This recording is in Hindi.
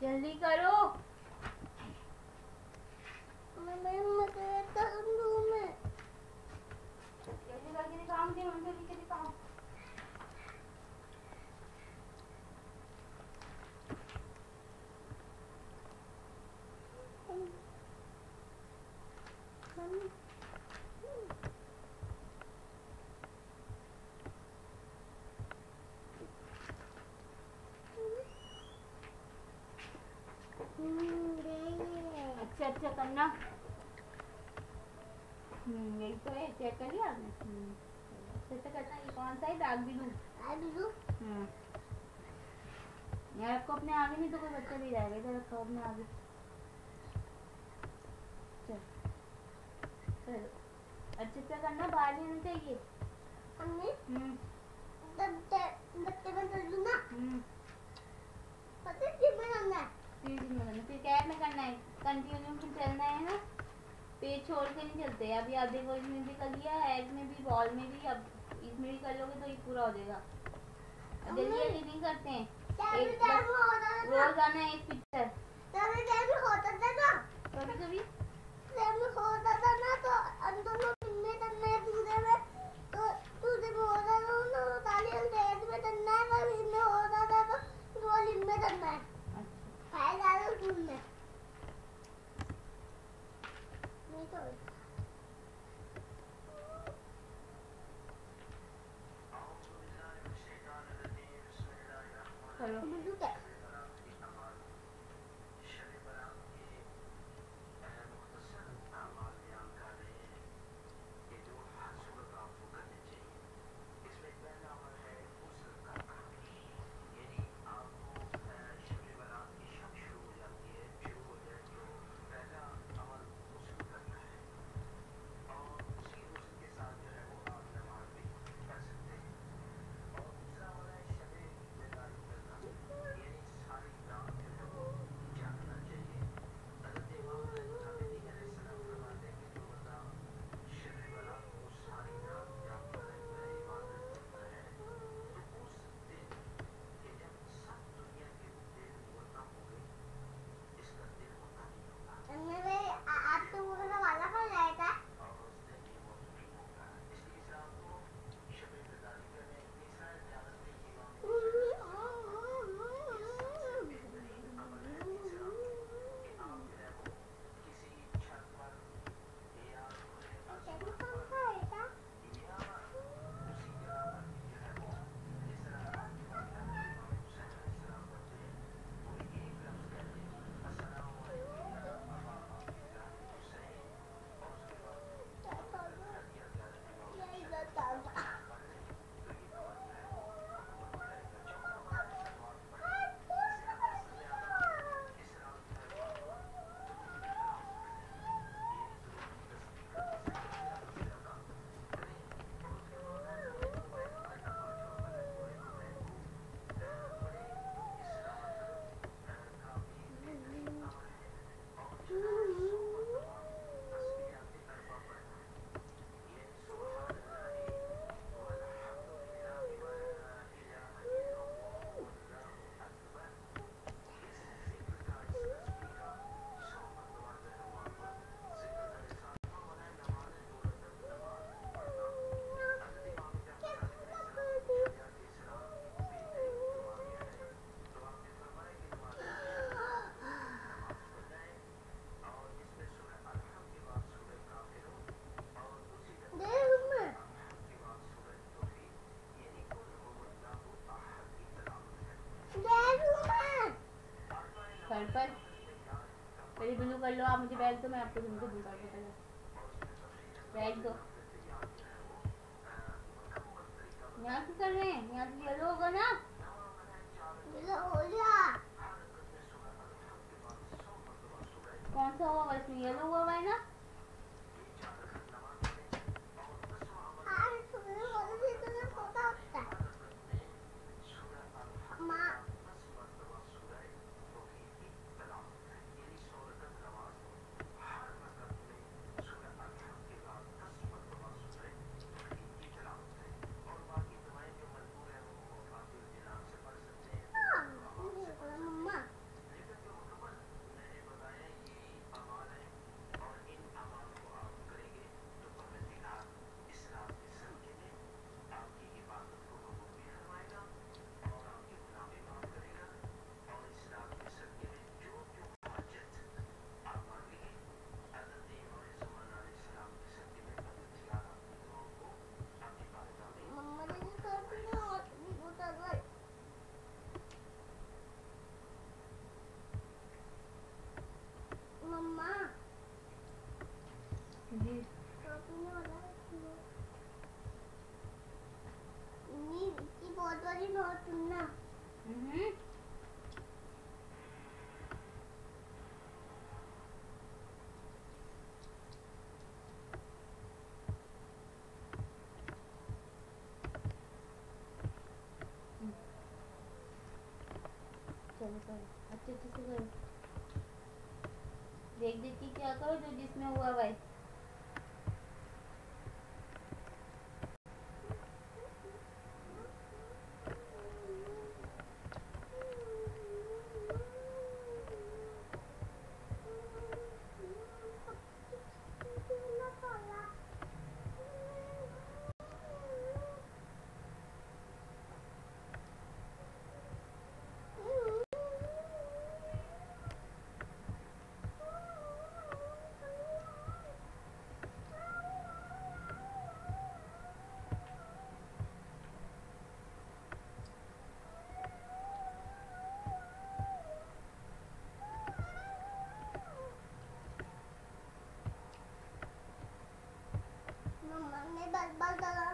जल्दी करो। जल्दी करके दिखाओ मुझे, जल्दी करके दिखाओ। अच्छा अच्छा करना। यही तो है, चेक कर लिया आपने। अच्छे से करना। ये कौन सा है? दाग भी लूं? यार आपको अपने आगे, नहीं तो कोई बच्चा भी जाएगा। इधर रखो अपने आगे। चल अच्छे से करना, बाहर नहीं आना चाहिए। फिर कैब में करना है, कंटिन्यू फिर चलना है ना, पेज छोड़ के नहीं चलते। अभी आप देखो, इसमें भी कर लिया, एग में भी, बॉल में भी, अब इसमें भी कर लोगे तो ये पूरा हो जाएगा। जल्दी जल्दी नहीं करते हैं, रोजाना एक पिक्चर। कभी कभी पर पहले ब्लू कर लो आप। मुझे बैग दो, मैं आपको तुमको दूंगा। बैग दो। यहाँ से कर रहे हैं, यहाँ से येलो होगा ना। कौन सा होगा इसमें? येलो हुआ है ना। सुनना चलो करो अच्छे अच्छे से करो। देख देख के क्या करो जो जिसमें हुआ भाई। मम्मा ने बल्ब जला